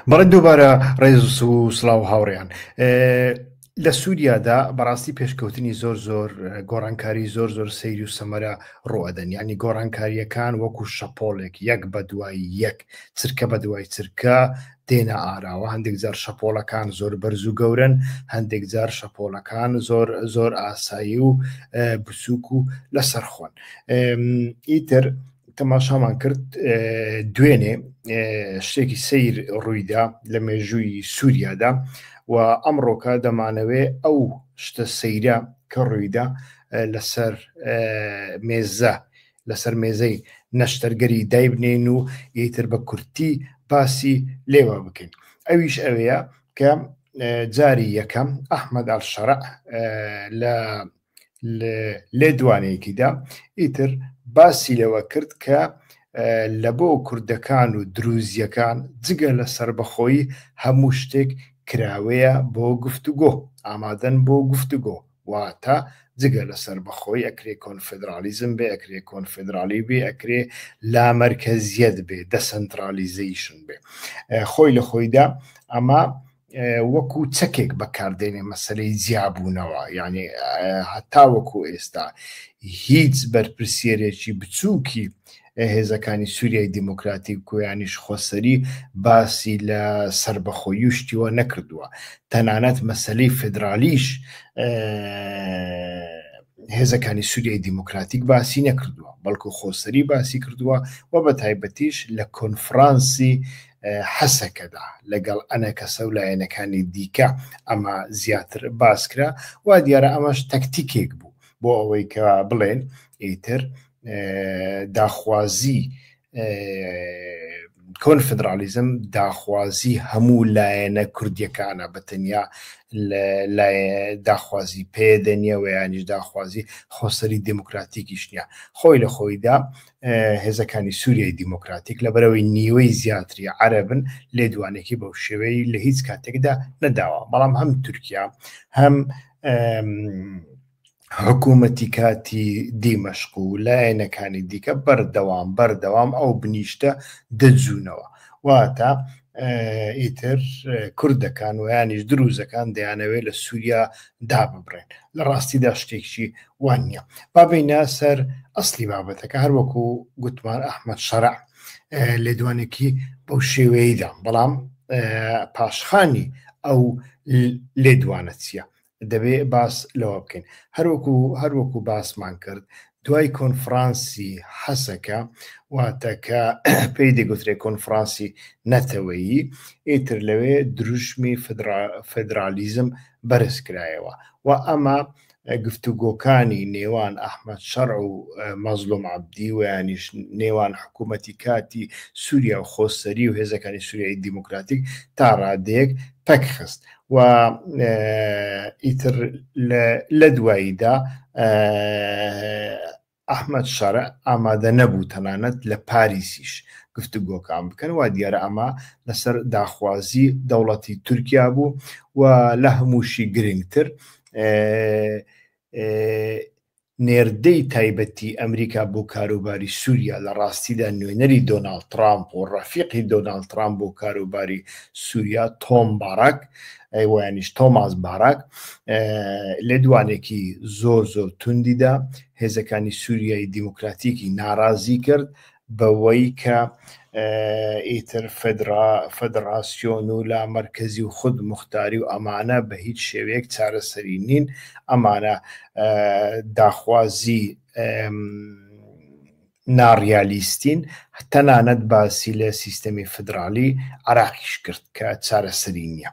بەڵێ دووبارە ڕێز و سڵاو هاوڕێیان لە سووریادا بەڕاستی پێشکەوتنی زۆر گۆڕانکاری زۆر سەیری و سەمەرە ڕۆەدەن، ینی گۆڕانکاریەکان وەکو شەپۆڵێک یەک بە دوای یەک چرکە بە دوای چرکە دێنە ئاراوە. هەندێک جار شەپۆڵەکان زۆر بەرز و گەورن، هەندێک جار شەپۆڵەکان زۆر ئاسایی و بچووک و لەسەرخۆن. ئیتر تەماشامان کرد دوێنێ شتێکی سیر ڕوویدا لە مێژووی سووریادا و ئەمڕۆکە دەمانەوێ ئەو شتە سەیرە کە ڕوویدا لەسەر مێزەی نەشتەرگەری دایبنێن و ئیتر بە کورتی باسی لێوە بکەین. ئەویش ئەوەیە کە جاری یەکەم ئەحمەد ئەڵشەرع لێ دوانەیەکیدا ئیتر باسی لەوە کرد کە لە بۆ کوردەکان و دروزیەکان جگە لە سربەخۆیی هەموو شتێک کراوەیە بۆ گفتوگۆ، ئامادەن بۆ گفتوگۆ، واتە جگە لە سربەخۆی ئەکرێ کۆنفدرالیزم بێ، ئەکرێ کۆنفدرالی بێ، ئەکرێ لامەرکەزیەت بێ، دەسەنترالیزیشن بێ. خۆی لە خۆیدا ئەمە وەکو چەکێک بەکاردێنێ مەسەلەی جیابوونەوە، یعنی هەتا وەکو ئێستا هیچ بەرپرسیارێکی بچووکی هێزەکانی سووریای دیموکراتیک کۆیانیش خۆسەری باسی لە سربەخۆیی و شتیوە نەکردووە. تەنانەت مەسەلەی فدرالیش هێزەکانی سووریای دیموکراتیک باسی نەکردووە، بەڵکو خۆسەری باسی کردووە و بە تایبەتیش لە کۆنفرانسی حەسەکەدا لەگەڵ ئەنە کەسە و لایەنەکانی دیکە ئەمە زیاتر باسکرا و دیارە ئەمەش تەکتیکێک بوو بۆ ئەوەی کە بڵێن ئیتر داخوازی کۆنفدرالیزم داخوازی هەموو لایەنە کوردیەکانە، بەتەنیا داخوازی پێدەنیە و یانیش داخوازی خۆسەری دیموکراتیکیش نییە. خۆی لە خۆیدا هێزەکانی سووریای دیموکراتیک لەبەرەوەی نیوەی زیاتری عەرەبن لێدوانێکی بەو شێوەی لە هیچ کاتێکدا نەداوە، بەڵام هەم تورکیا هەم حکوومەتی کاتی دیمەشق و لایەنەکانی دیکە بەردەوام ئەو بنیشتە دەجوونەوە، واتە ئیتر کوردەکان و یانیش دروزەکان دەیانەوێت لە سووریا داببڕێن. لە ڕاستیدا شتێکی وان نییە. بابینە سەر ئەسلی بابەتەکە، هەروەکو گوتمان ئەحمەد شەرع لێدوانێکی بەو شێوەیەدا، بەڵام پاشخانی ئەو لێدوانە چییە؟ دەبێ باس لەوە بکەین. هەروەکو باسمان کرد دوای کۆنفرانسی حەسەکە، واتە کە پێی دەگوترێت کۆنفرانسی نەتەوەیی، ئیتر لەوێ دروشمی فدرالیزم بەرز کرایەوە و ئەمە گفتوگۆکانی نێوان ئەحمەد شەرع و مەزلوم عەبدی و یانیش نێوان حکوومەتی کاتی سووریا و خۆسەری و هێزەکانی سووریای دیموکراتیک تا ڕادەیەک پەک خست و ئیتر لە دواییدا ئەحمەد شەرع ئامادە نەبوو تەنانەت لە پاریسیش گفتوگۆکان بکەن و دیارە ئەمە لەسەر داخوازی دەوڵەتی تورکیا بوو و لە هەمووشی گرنگتر نێردەی تایبەتی ئەمریکا بۆ کاروباری سووریا لە ڕاستیدا نوێنەری دۆناڵد ترامپ و ڕەفیقی دۆناڵد ترامپ بۆ کاروباری سووریا تۆم باراک یانیش تۆماس باراک لێدوانێکی زۆر توندیدا هێزەکانی سووریای دیموکراتیکی ناڕازی کرد بەوەی کە ئیتر فەدراسیۆن و لا مەرکەزی و خود مختاری و ئەمانە بە هیچ شێوەیەک چارەسەری نین، ئەمانە داخوازی ناڕیالیستین، تەنانەت باسی لە سیستەمی فدرالی عێراقیش کرد کە چارەسەری نییە.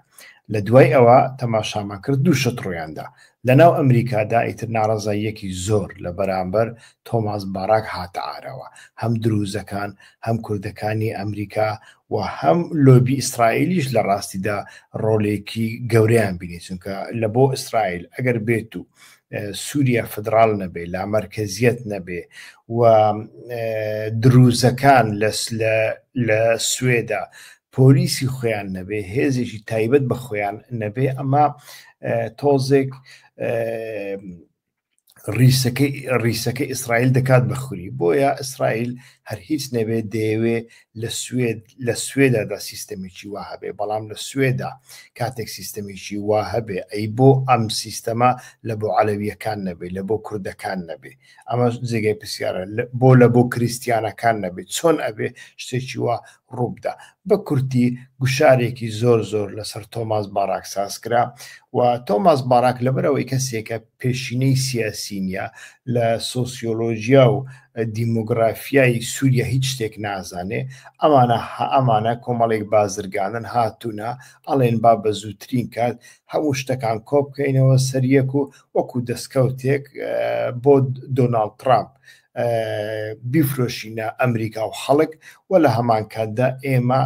لە دوای ئەوە تەماشامان کرد دوو شت ڕوویاندا. لەناو ئەمریکادا ئیتر ناڕەزاییەکی زۆر لە بەرامبەر تۆماس باراک هاتە ئارەوە، هەم دروزەکان هەم کوردەکانی ئەمریکا و هەم لۆبی ئیسرائیلیش لە ڕاستیدا ڕۆڵێکی گەورەیان بینی، چونکە لە بۆ ئیسرائیل ئەگەر بێت و سووریا فدرال نەبێ، لامەرکەزیەت نەبێ و دروزەکان لە سوێدا پۆلیسی خۆیان نەبێ، هێزێکی تایبەت بە خۆیان نەبێ، ئەمە تۆزێک ڕیسەکەی ئیسرائیل دەکات بەخوری. بۆیە ئیسرائیل هەر هیچ نەبێت دەیەوێ لە سوێدادا سیستەمێکی وا هەبێ بەڵام لە سوێدا کاتێک سیستەمێکی وا هەبێ ئەی بۆ ئەم سیستەما لە بۆ عەلەویەکان نەبێ لە بۆ کوردەکان نەبێ ئەمە جێگای پرسیارە بۆ لە بۆ کریستیانەکان نەبێت چۆن ئەبێ شتێکی وا ڕووبدا بە کورتی گوشارێکی زۆر زۆر لەسەر تۆماس باراک سازکرا و تۆماس باراک لەبەرەوەی کەسێکە پێشینەی سیاسی نیە لە سۆسیۆلۆژیا و دیمۆگرافیای سووریا هیچ شتێک نازانێ ئەمانە کۆمەڵێک بازرگانن هاتوونە ئەڵێن با بە زووترین کات هەموو شتەکان کۆبکەینەوە سەریەک و وەکو دەستکەوتێک بۆ دۆناڵد ترامپ بیفرۆشینە ئەمریکا و خەڵک و لە هەمان کاتدا ئێمە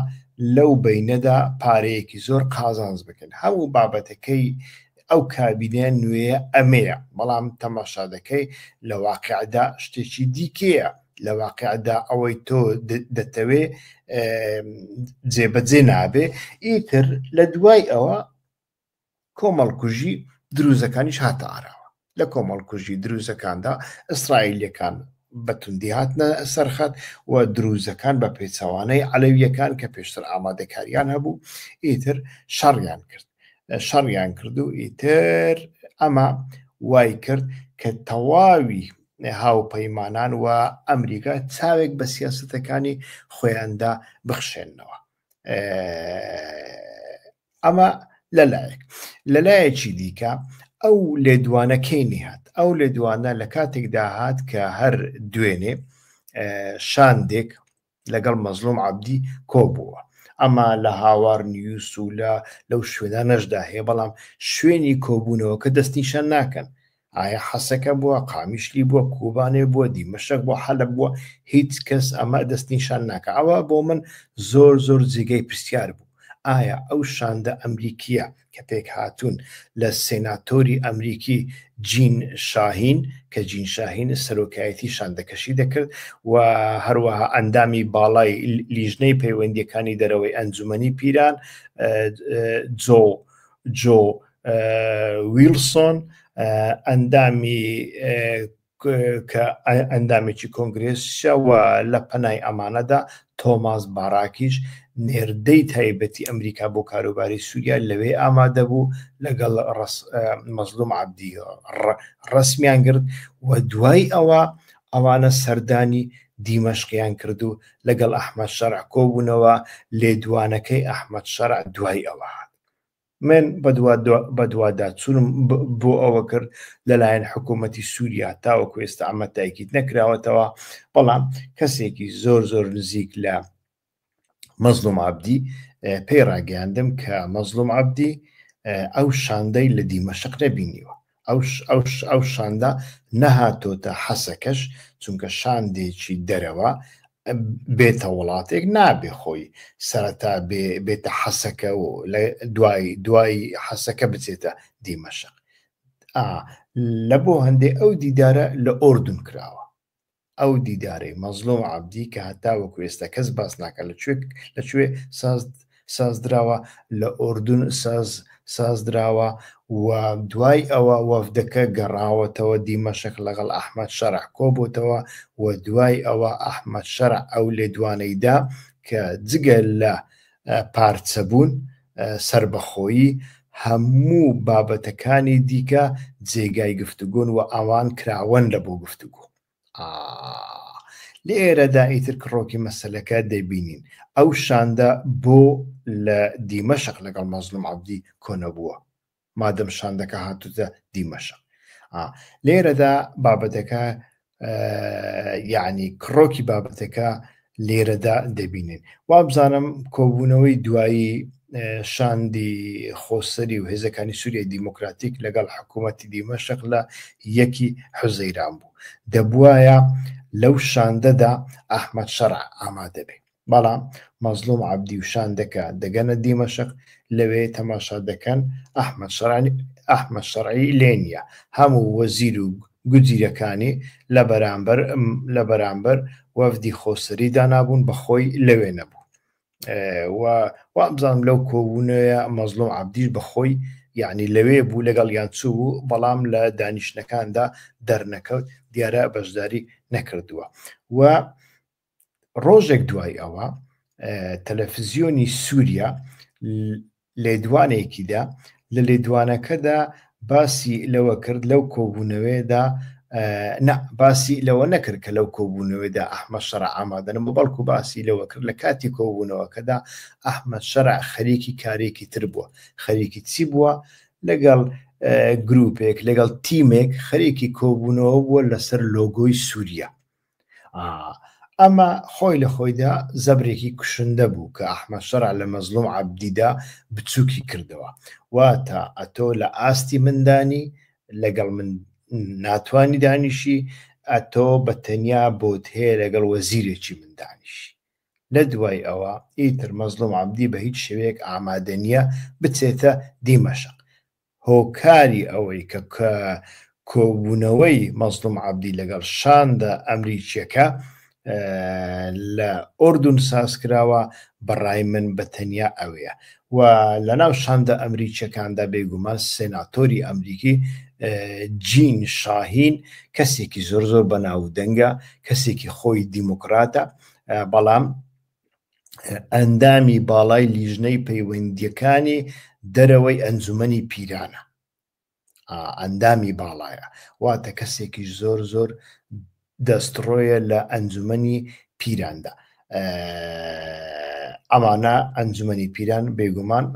لەو بینەدا پارەیەکی زۆر قازانج بکەن هەموو بابەتەکەی ئەو کابینەیە نوێیە ئەمەیە بەڵام تەماشا دەکەی لە واقعدا شتێکی دیکەیە لە واقعدا ئەوەی تۆ دەتەوێ جێبەجێ نابێ ئیتر لە دوای ئەوە کۆمەڵکوژی دروزەکانیش هاتە ئاراوە لە کۆمەڵکوژی دروزەکاندا ئیسرائیلیەکان بەتوندی هاتنە سەرخەت و دروزەکان بە پێچەوانەی عەلەویەکان کە پێشتر ئامادەکاریان هەبوو ئیتر شەڕیان کرد و ئیتر ئەمە وای کرد کە تەواوی هاوپەیمانان و ئەمریکا چاوێک بە سیاسەتەکانی خۆیاندا بخشێنەوە ئەمە لەلایەکی دیکە ئەو لێدوانەکەی نهات ئەو لێدوانە لە کاتێکدا هات کە هەر دوێنێ شاندێک لەگەڵ مەزلوم عەبدی کۆبووە ئەمە لە هاوار نیوس و لەو شوێنە نەشدا هەیە بەڵام شوێنی کۆبوونەوە کە دەستنیشان ناکەن ئایا حەسەکە بووە قامیشلی بووە کوبانێ بووە دیمەشق بووە حەلەب بووە هیچ کەس ئەمە دەستنیشان ناکە ئەوە بۆ من زۆر زۆر جێگەی پرسیار بوو ئایا ئەو شاندە ئەمریکیە کە پێک هاتوون لە سێناتۆری ئەمریکی جین شاهین کە جین شاهین سەرۆکایەتی شاندەکەشی دەکرد و هەروەها ئەندامی باڵای لیژنەی پەیوەندیەکانی دەرەوەی ئەنجومەنی پیران جۆ ویلسۆن ئەندامێکی کۆنگرێسەوە لە پەنای ئەمانەدا تۆماس باراکیش نێردەی تایبەتی ئەمریکا بۆ کاروباری سووریا لەوێ ئامادە بوو لەگەڵ مەزلوم عەبدی ڕەسمیان کرد و دوای ئەوانە سەردانی دیمەشقیان کرد و لەگەڵ ئەحمەد شەرع کۆبوونەوە لێدوانەکەی ئەحمەد شەرع دوای ئەوە هات من بە دوواداچوونم بۆ ئەوە کرد لەلایەن حکوومەتی سووریا تاوەکو ئێستا ئەمە تاکید نەکراوەتەوە بەڵام کەسێکی زۆر زۆر نزیک لە مەزلوم عەبدی پێی ڕاگەیاندم کە مەزلوم عەبدی ئەو شاندەی لە دیمەشق نەبینیوە ئەو شاندا نەهاتۆتە حەسەکەش چونکە شاندێکی دەرەوە بێتە وڵاتێک نابێ خۆی سەرەتا بێتە حەسەکە و دوای حەسەکە بچێتە دیمەشق لە بۆ هەندێک ئەو دیدارە لە ئۆردون کراوە ئەو دیدارەی مەزلوم عەبدی کە هەتاوەکو ئێستا کەس باس ناکە لەکوێ سازدراوە لە ئۆردون سازدراوە و دوای ئەوە وەفدەکە گەڕاوەتەوە دیمەشق لەگەڵ ئەحمەد شەرع کۆبووتەوە و دوای ئەوە ئەحمەد شەرع ئەو لێدوانەیدا کە جگە لە پارچەبوون سربەخۆیی هەموو بابەتەکانی دیکە جێگای گفتوگۆن و ئەوان کراوەن لە بۆ گفتوگۆ لێرەدا ئیتر کڕۆکی مەسەلەکە دەبینین ئەو شاندە بۆ لە دیمەشق لەگەڵ مەزلوم عەبدی کۆنەبووە مادەم شاندەکە هاتوتە دیمەشق لێرەدا بابەتەکە یعنی کڕۆکی بابەتەکە لێرەدا دەبینین وابزانم کۆبوونەوەی دوایی شاندی خۆسەری و هێزەکانی سووریای دیموکراتیک لەگەڵ حکوومەتی دیمەشق لە 1 حوزەیران بوو دەبوایە لەو شاندەدا ئەحمەد شەرع ئامادە بێ بەڵام مەزلوم عەبدی و شاندەکە دەگەنە دیمەشق لەوێ تەماشا دەکەن ئەحمەد شەرعی لێ نییە هەموو وەزیر و گوزیرەکانی لە بەرامبەر وەفدی خۆسەری دانابوون بەخۆی لەوێ نەبوو وابزانم لەو کۆبوونەیە مەزلوم عەبدیش بەخۆی یعنی لەوێ بوو لەگەڵ یان چوو بەڵام لە دانیشتەکاندا دەرنەکەوت دیارە بەشداری نەکردووە و ڕۆژێک دوای ئەوە تەلەڤیزیۆنی سووریا لێدوانێکیدا لە لێدوانەکەدا باسی لەوە کرد لەو کۆبوونەوەیدا باسی لەوە نەکرد کە لەو کۆبوونەوەیدا ئەحمەد شەرع ئامادەنم بەڵکو باسی لەوە کرد لە کاتی کۆبوونەوەکەدا ئەحمەد شەرع خەریکی کارێکی تر بووە. خەریکی چی بووە؟ لەگەڵ گروپێک لەگەڵ تیمێک خەریکی کۆبوونەوە بووە لەسەر لۆگۆی سووریا. ئەمە خۆی لە خۆیدا زەبرێکی کوشندە بوو کە ئەحمەد شەرع لە مەزلوم عەبدیدا بچووکی کردەوە. واتە ئەتۆ لە ئاستی مندانی لەگەڵ من ناتوانی دانیشی، ئەتۆ بە تەنیا بۆت هەیە لەگەڵ وەزیرێکی من دانیشی. لە دوای ئەوە ئیتر مەزلوم عەبدی بە هیچ شێوەیەک ئامادە نییە بچێتە دیمەشق. هۆکاری ئەوەی کە کۆبوونەوەی مەزلوم عەبدی لەگەڵ شاندا ئەمریکیەکە لە ئوردون سازکراوە بەڕای من بە تەنیا ئەوەیە. و لە ناو شاندا ئەمریکیەکاندا بێگومان سێناتۆری ئەمریکی جین شاهین کەسێکی زۆر زۆر بەناودەنگە، کەسێکی خۆی دیموکراتە، بەڵام ئەندامی باڵای لیژنەی پەیوەندیەکانی دەرەوەی ئەنجومەنی پیرانە، ئەندامی باڵایە، واتە کەسێکی زۆر زۆر دەستڕۆیە لە ئەنجومەنی پیراندا. ئەمانە ئەنجومەنی پیران بێگومان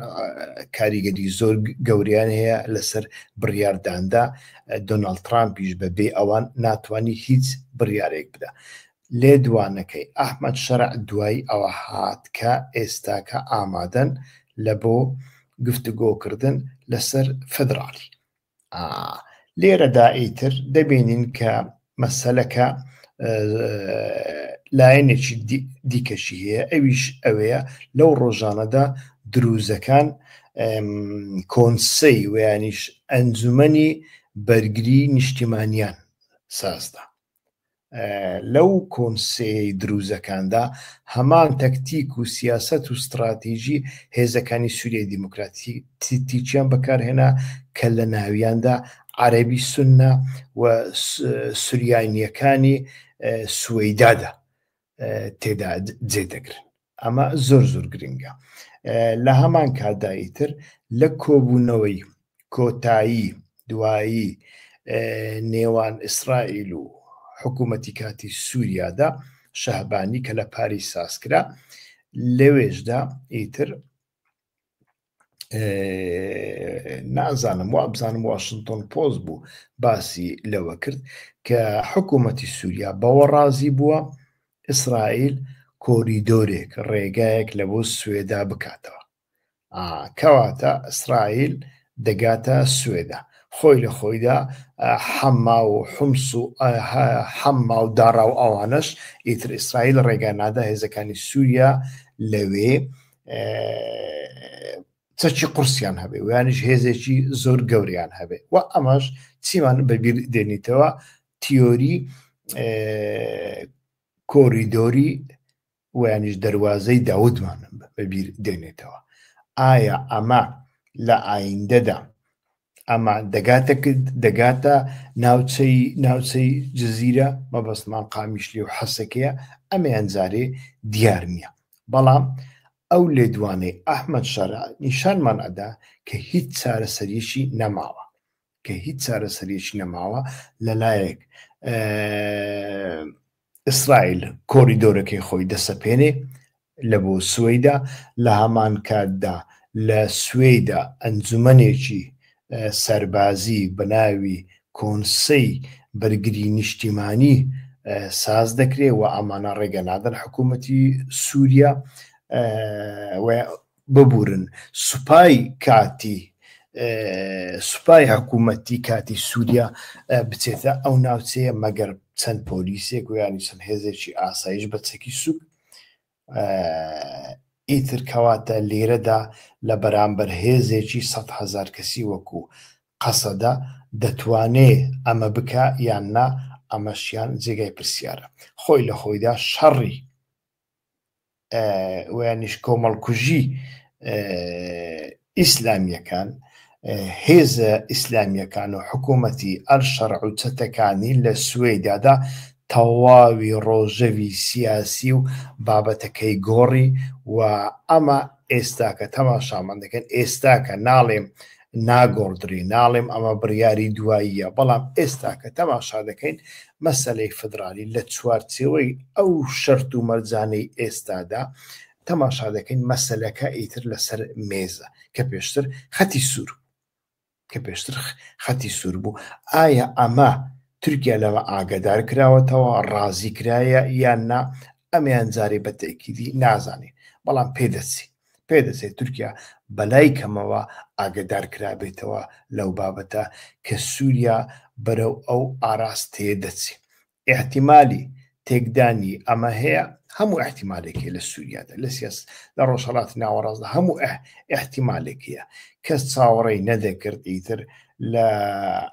کاریگەری زۆر گەوریان هەیە لەسەر بڕیارداندا. دۆناڵد ترامپیش بەبێ ئەوان ناتوانی هیچ بڕیارێک بدە. لێدوانەکەی ئەحمەد شەرع دوای ئەوە هات کە ئێستاکە ئامادەن لە بۆ گفتوگۆکردن لەسەر فەدراڵی. لێرەدا ئیتر دەبینین کە مەسەلەکە لایەنێکی دیکەشی هەیە، ئەویش ئەوەیە لەو ڕۆژانەدا دروزەکان کۆنسەی ویانیش ئەنجومەنی بەرگری نیشتیمانیان سازدا. لەو کۆنسەی دروزەکاندا هەمان تەکتیک و سیاسەت و استراتیژی هێزەکانی سووریای دیموکراتیکیان بەکارهێنا کە لە ناویاندا عەرەبی سوننا و سوریانیەکانی سوەیدادا تێدا جێدەگرن. ئەمە زۆر زۆر گرنگە. لە هەمان کاتدایتر لە کۆبوونەوەی کۆتایی دوایی نێوان ئیسرائیل و حکوومەتی کاتی سووریادا شەهبانی کە لە پاریس سازکرا، لەوێشدا ئیتر نازانم وا بزانم واشنتن پۆست بوو باسی لەوە کرد کە حکوومەتی سووریا بەوە ڕازی بووە ئیسرائیل کۆریدۆرێک ڕێگایەک لە بۆ سوێدا بکاتەوە، کەواتە ئیسرائیل دەگاتە سوێدا. خۆی لە خۆیدا حەما و حومس و حەما و داڕا و ئەوانەش ئیتر ئیسرائیل ڕێگانادا هێزەکانی سووریا لەوێ چەکی قورسیان هەبێ و یانیش هێزێکی زۆر گەوریان هەبێ. و ئەمەش چیمان بەبیر دێنیتەوە؟ تیۆری کۆریدۆری ویانیش دەواازەی داودمان بەبیر دێنێتەوە. ئایا ئەمە لە ئایندەدا ئەمە دەگاتە ناوچەی جززیرە؟ مەبەستمان قامیشلی و حەسەکەیە، ئەمەیان جارێ دیار نییە. بەڵام ئەو لێدوانەی ئەحمەد شەرع نیشانمان ئەدا کە هیچ چارەسەریەکی نەماوە لەلایەک ئیسرائیل کۆریدۆرەکەی خۆی دەسەپێنێ لە بۆ سوێدا، لە هەمان کاتدا لە سوێدا ئەنجومەنێکی سەربازی بەناوی کۆنسەی بەرگری نیشتیمانی ساز دەکرێ و ئەمانە ڕێگەنادەن حکوومەتی سووریا ببورن سوپای حکوومەتی کاتی سووریا بچێتە ئەو ناوچەیە، مەگەر چەند پۆلیسێک و یانی چەند هێزێکی ئاسایش بە چەکی سوک. ئیتر کەواتە لێرەدا لە بەرامبەر هێزێکی 100,000 کەسی وەکو قەسەدا دەتوانێ ئەمە بکە یان نا، ئەمەشیان جێگای پرسیارە. خۆی لە خۆیدا شەڕی ویانیش کۆمەڵکوژی ئیسلامیەکان، هێزە ئیسلامیەکان و حکوومەتی ئەلشەرع و چەتەکانی لە سوێدادا تەواوی ڕۆژەوی سیاسی و بابەتەکەی گۆڕی و ئەمە ئێستا کە تەماشامان دەکەن ئێستا کە ناڵێم ناگۆڕدرێ ناڵێم ئەمە بڕیاری دواییە بەڵام ئێستا کە تەماشا دەکەین مەسەلەی فدرالی لە چوارچێوەی ئەو شەرت و مەرجانەی ئێستادا تەماشا دەکەین مەسەلەکە ئیتر لەسەر مێزە کە پێشتر خەتی سوور بوو ئایا ئەمە تورکیا لەمە ئاگادار کراوەتەوە ڕازی کرایە یان نا ئەمیان جارێ بە تەکیدی نازانێت بەڵام پێدەچێت تورکیا بەلای کەمەوە ئاگادار کرابێتەوە لەو بابەتە کە سووریا بەرەو ئەو ئاراستەیە دەچێت ئێحتیمالی تێکدانی ئەمە هەیە هەموو ئەحتیمالێکی لە سووریادا لە ڕۆژهەڵاتی ناوەڕاستدا هەموو ئەحتیمالێکیە کەس چاوەڕێی نەدەکرد ئیتر لە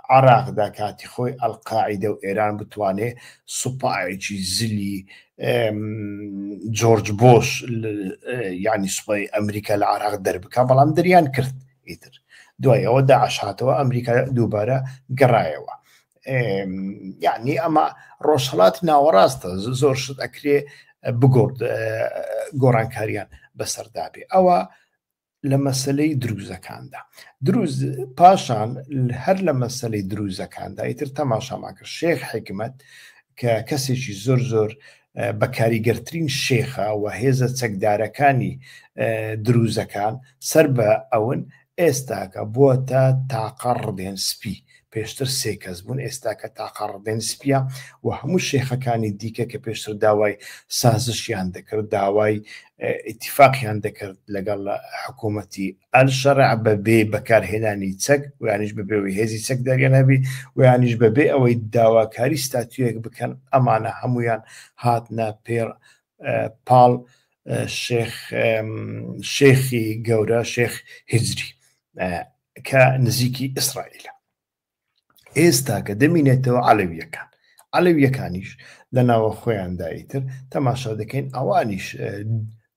عێراقدا کاتی خۆی ئەڵقاعیدە و ئێران بتوانێت سوپایەکی زلی جۆرج بۆش یعنی سوپای ئەمریکا لە عێراق دەربکە بەڵام دەریان کرد ئیتر دوای ئەوە داعش هاتەوە ئەمریکا دووبارە گەڕایەوە یعنی ئەمە ڕۆژهەڵاتی ناوەڕاستە زۆر شت ئەکرێ بگۆڕ گۆڕانکاریان بەسەردابێ ئەوە لە مەسەلەی دروزەکاندا پاشان هەر لە مەسەلەی دروزەکاندا ئیتر تەماشامان کرد شێخ حکمەت کە کەسێکی زۆر بەکاریگەرترین شێخە و هێزە چەکدارەکانی دروزەکان سەر بە ئەون ئێستاکە بووەتە تاقە ڕدێن سپی پێشتر سێ کەس بوون ئێستاکە تاقە ڕدێن سپیە و هەموو شێخەکانی دیکە کە پێشتر داوای سازشیان دەکرد داوای ئیتیفاقیان دەکرد لەگەڵ حکوومەتی ئەلشەرع بەبێ بەکارهێنانی چەک و یانیش بەبێەوەی هێزی چەکداریان هەبی و یانیش بەبێ ئەوەی داواکاری ستاتویەک بکەن ئەمانە هەمویان هاتنە پێر پاڵ شێخی گەورە شێخ هیجری کە نزیکی ئیسرائیلە ئێستا کە دەمینێتەوە عەلەویەکانیش لە ناوە خۆیاندا ئیتر تەماشا دەکەین ئەوانیش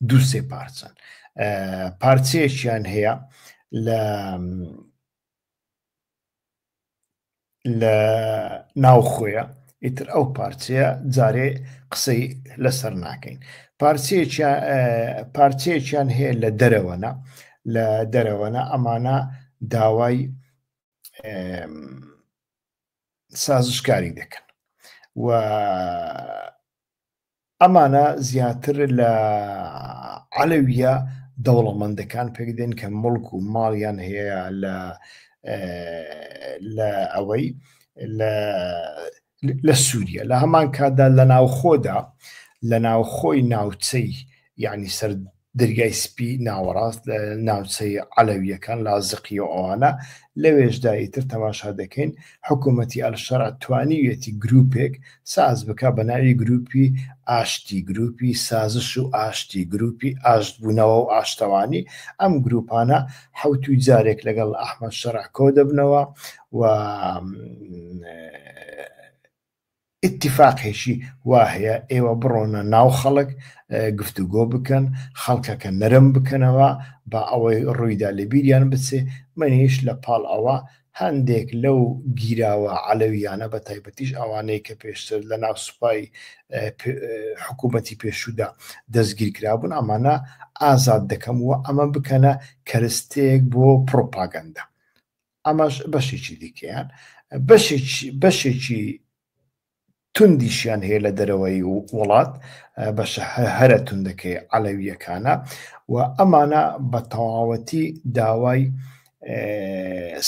دووسێ پارچەن پارچەیەکیان هەیە لە ناوخۆیە ئیتر ئەو پارچەیە جارێ قسەی لەسەر ناکەین پارچەیەکیان هەیە لە دەرەوەنە ئەمانە داوای سازشکاری دەکەن و ئەمانە زیاتر لە عەلەویە دەوڵەمەندەکان پێدێن کە مڵک و ماڵیان هەیە لە ئەوەی لە سووریا لە هەمان کاتدا لە ناوخۆدا لە ناوخۆی ناوچەی یعنی سەر دەریای سپی ناوەڕاست لە ناوچەی عەلەویەکان لازقی و ئەوانە لەوێشدا ئیتر تەماشا دەکەین حکوومەتی ئەلشەرع توانیوێتی گروپێک ساز بکە بە ناوی گروپی ئاشتی گروپی سازش و ئاشتی گروپی ئاشتبوونەوە و ئاشتەوانی ئەم گروپانە حەوتوی جارێک لەگەڵ ئەحمەد شەرع کۆ دەبنەوە و ئیتیفاقێکی وا هەیە ئێوە بڕۆنە ناو خەڵک گفتوگۆ بکەن خەڵکەکە نەرم بکەنەوە بە ئەوەی ڕوویدا لە بیریان بچێ منیش لە پاڵ ئەوە هەندێک لەو گیراوە عەلەویانە بە تایبەتیش ئەوانەی کە پێشتر لە ناو سوپای حکوومەتی پێشوودا دەستگیر کرابوون ئەمانە ئازاد دەکەمەوە ئەمە بکەنە کەرستەیەک بۆ پرۆپاگەندە ئەمەش بەشێکی دیکەیان بەشێکی توندیشیان هەیە لە دەرەوەی وڵات بەشە هەرە توندەکەی عەلەویەکانە و ئەمانە بە تەواوەتی داوای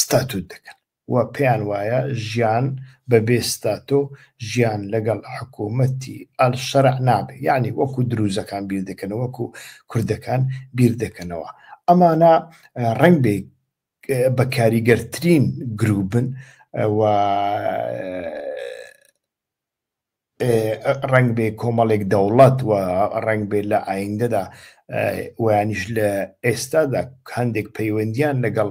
ستاتوت دەکەن و پێیان وایە ژیان بەبێ ستاتۆ ژیان لەگەڵ حکوومەتی ئەلشەرع نابێ یعنی وەکو دروزەکان بیر دەکەنەوە وەکو کوردەکان بیر دەکەنەوە ئەمانە ڕەنگ بێ بەکاریگەرترین گروپن و ڕنگ بێ کۆمەڵێک دەوڵەت و ڕنگ بێ لە ئایندەدا ویانیش لە ئێستادا هەندێک پەیوەندیان لەگەڵ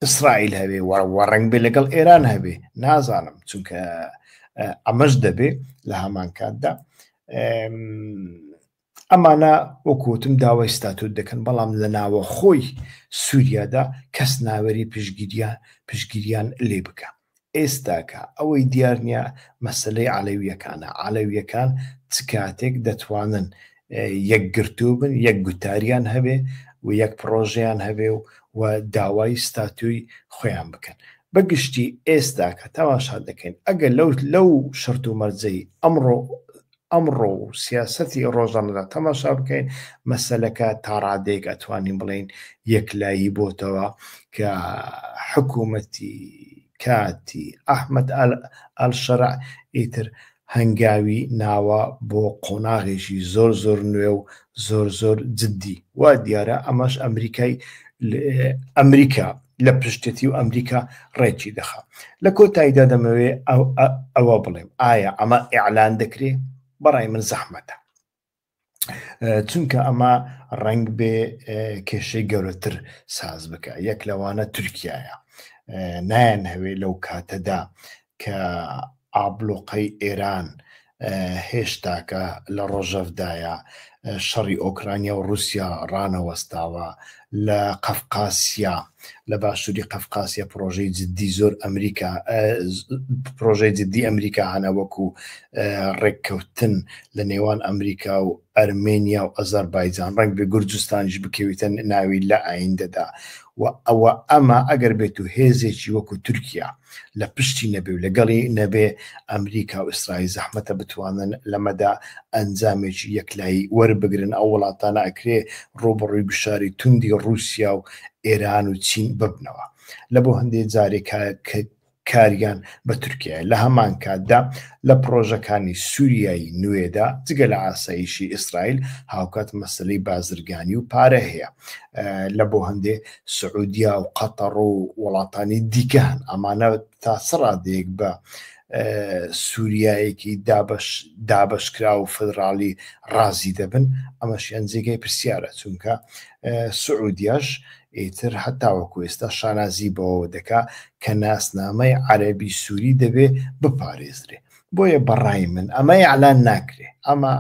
ئیسرائیل هەبێ و ڕنگ بێ لەگەڵ ئێران هەبێ نازانم چونکە ئەمەش دەبێ لە هەمان کاتدا ئەمانە وەکوتم داوای ستاتوت دەکەن بەڵام لە ناوە خۆی سووریادا کەس ناوەری پشگیریان لێ بکە ئێستاکە ئەوەی دیار نییە مەسلەی عەلەویەکانە. عەلەویەکان چ کاتێک دەتوانن یەکگرتوو بن، یەک گوتاریان هەبێ و یەک پرۆژەیان هەبێ و داوای ستاتوی خۆیان بکەن. بەگشتی ئێستا کە تەماشا دەکەین ئەگەر لەو شەرت و مەرجەی ئەمڕۆ و سیاسەتی ڕۆژانەدا تەماشا بکەین، مەسەلەکە تا ڕادێک ئەتوانین بڵێن یەکلایی بۆتەوە کە حکوومەتی کاتی ئەحمەد ئەلشەرع ئیتر هەنگاوی ناوە بۆ قۆناغێکی زۆر زۆر نوێ و زۆر زۆر جددی. وا دیارە ئەمەش ئەمریکا لە پشتێتی و ئەمریکا ڕێکی دەخا. لە کۆتاییدا دەمەوێ ئەوە بڵێم ئایا ئەمە ئیعلان دەکرێت؟ بەڕای من زەحمەتە، چونکە ئەمە ڕەنگ بێ کێشەی گەورەتر ساز بکە. یەک لەوانە تورکیایە، نایەن هەوێ لەو کاتەدا کە ئابلۆقەی ئێران هێشتاکە لە ڕۆژەفدایە، شەڕی ئۆکرانیا و رووسیا ڕانەوەستاوە لە قەفقاسیا، لە باشووری قەفقاسیا پرۆژەی جددی زۆر ئەمریکا، پرۆژەی جددی ئەمریکا هەنا وەکو ڕێککەوتن لە نێوان ئەمریکا و ئەرمێنیا و ئەزەربایجان، ڕەنگ بێ گورجستانیش بکەویتە ناوی لە ئایندەدا. و ئەوە ئەمە ئەگەر بێت و هێزێکی وەکو تورکیا لە پشتی نەبێ و لەگەڵی نەبێ ئەمریکا و ئیسرائیل زەحمەتە بتوانن لەمەدا ئەنجامێکی یەکلایی وەربگرن. ئەو وڵاتانە ئەکرێ ڕۆبڕووی گوشاری توندی رووسیا و ئێران و چین ببنەوە. لە بۆ هەندێک جارێک کاریان بە تورکیە. لە هەمان کاتدا لە پرۆژەکانی سووریایی نوێدا جگە لە ئاسایشی ئیسرائیل هاوکات مەسلەی بازرگانی و پارە هەیە. لە بۆ هەندێ سعودیا و قەتەڕ و وڵاتانی دیکەن ئەمانە تا سەڕادەیەک بە سووریایەکی دابشکرا و فدرالی ڕازی دەبن. ئەمەشیان جێگەی پرسیارە، چونکە سعودیاش ئیتر هەتاوەکو ئێستا شانازی بەوە دەکا کە ناسنامەی عەرەبی سووری دەبێ بپارێزرێ. بۆیە بەڕای من ئەمە ئیعلان ناکرێ، ئەمە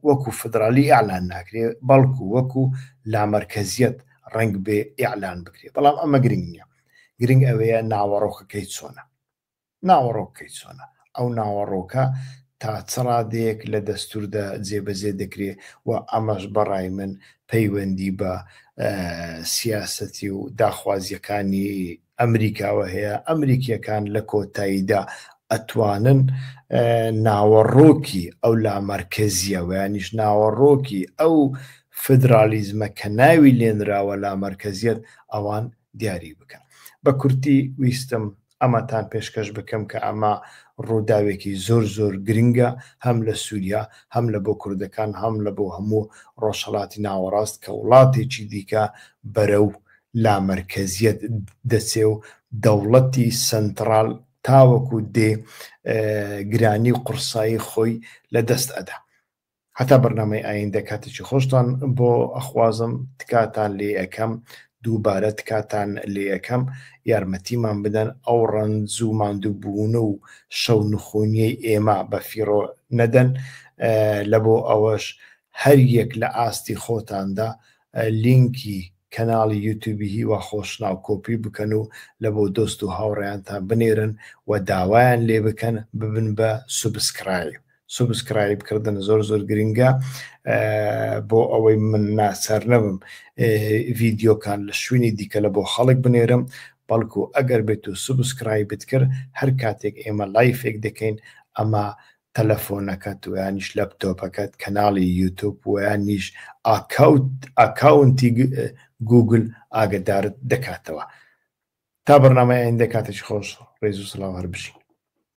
وەکو فدرالی ئیعلان ناکرێ، بەڵکو وەکو لامەرکەزیەت ڕەنگ بێ ئیعلان بکرێ. بەڵام ئەمە گرنگ نییە، گرنگ ئەوەیە ناوەڕۆکەکەی چۆنە، ناوەڕۆکەکەی چۆنە. ئەو ناوەڕۆکە تا چڕادەیەک لە دەستوردا جێبەجێ دەکرێت و ئەمەش بەڕای من پەیوەندی بە سیاسەتی و داخوازیەکانی ئەمریکاوە هەیە. ئەمریکیەکان لە کۆتاییدا ئەتوانن ناوەڕۆکی ئەو لامەرکەزیە و یانیش ناوەڕۆکی ئەو فدرالیزمە کە ناوی لێنراوە لامەرکەزیەت ئەوان دیاری بکەن. بە کورتی ویستم ئەمەتان پێشکەش بکەم کە ئەمە ڕووداوێکی زۆر زۆر گرنگە، هەم لە سووریا، هەم لە بۆ کوردەکان، هەم لە بۆ هەموو ڕۆژهەڵاتی ناوەڕاست کە وڵاتێکی دیکە بەرەو لامەرکەزیەت دەچێ و دەوڵەتی سنترال تاوەکو دێ گرانی و قورسایی خۆی لە دەست ئەدا. هەتا بەرنامەی ئایندە کاتێکی خۆشتان بۆ ئەخوازم، تکاتان لێ ئەەکەم، دووبارە تکاتان لێ ئەەکەم، یارمەتیمان بدەن ئەو ڕەنج و ماندووبوون و شەو نخۆنیەی ئێمە بە فیڕۆ نەدەن. لە بۆ ئەوەش هەر یەک لە ئاستی خۆتاندا لینکی کەناڵی یوتیوبی هیوا خۆشناو کۆپی بکەن و لە بۆ دۆست و هاوڕێیانتان بنێرن و داوایان لێ بکەن ببن بە سوبسکرایب. سوبسکرایبکردن زۆر زۆر گرنگە بۆ ئەوەی من ناچار نەبم ڤیدیۆکان لە شوێنی دیکە لە بۆ خەڵک بنێرم، بەڵکو ئەگەر بێت و سوبسکرایبت کرد هەر کاتێک ئێمە لایفێک دەکەین ئەمە تەلەفۆنەکەت و یانیش لەپتۆپەکەت کەناڵی یوتیوب و یانیش ئاکاونتی گوگل ئاگدارت دەکاتەوە. تا بەرنامەی ئایندە کاتێکی خۆش، ڕێز و سڵاو هەر بشین.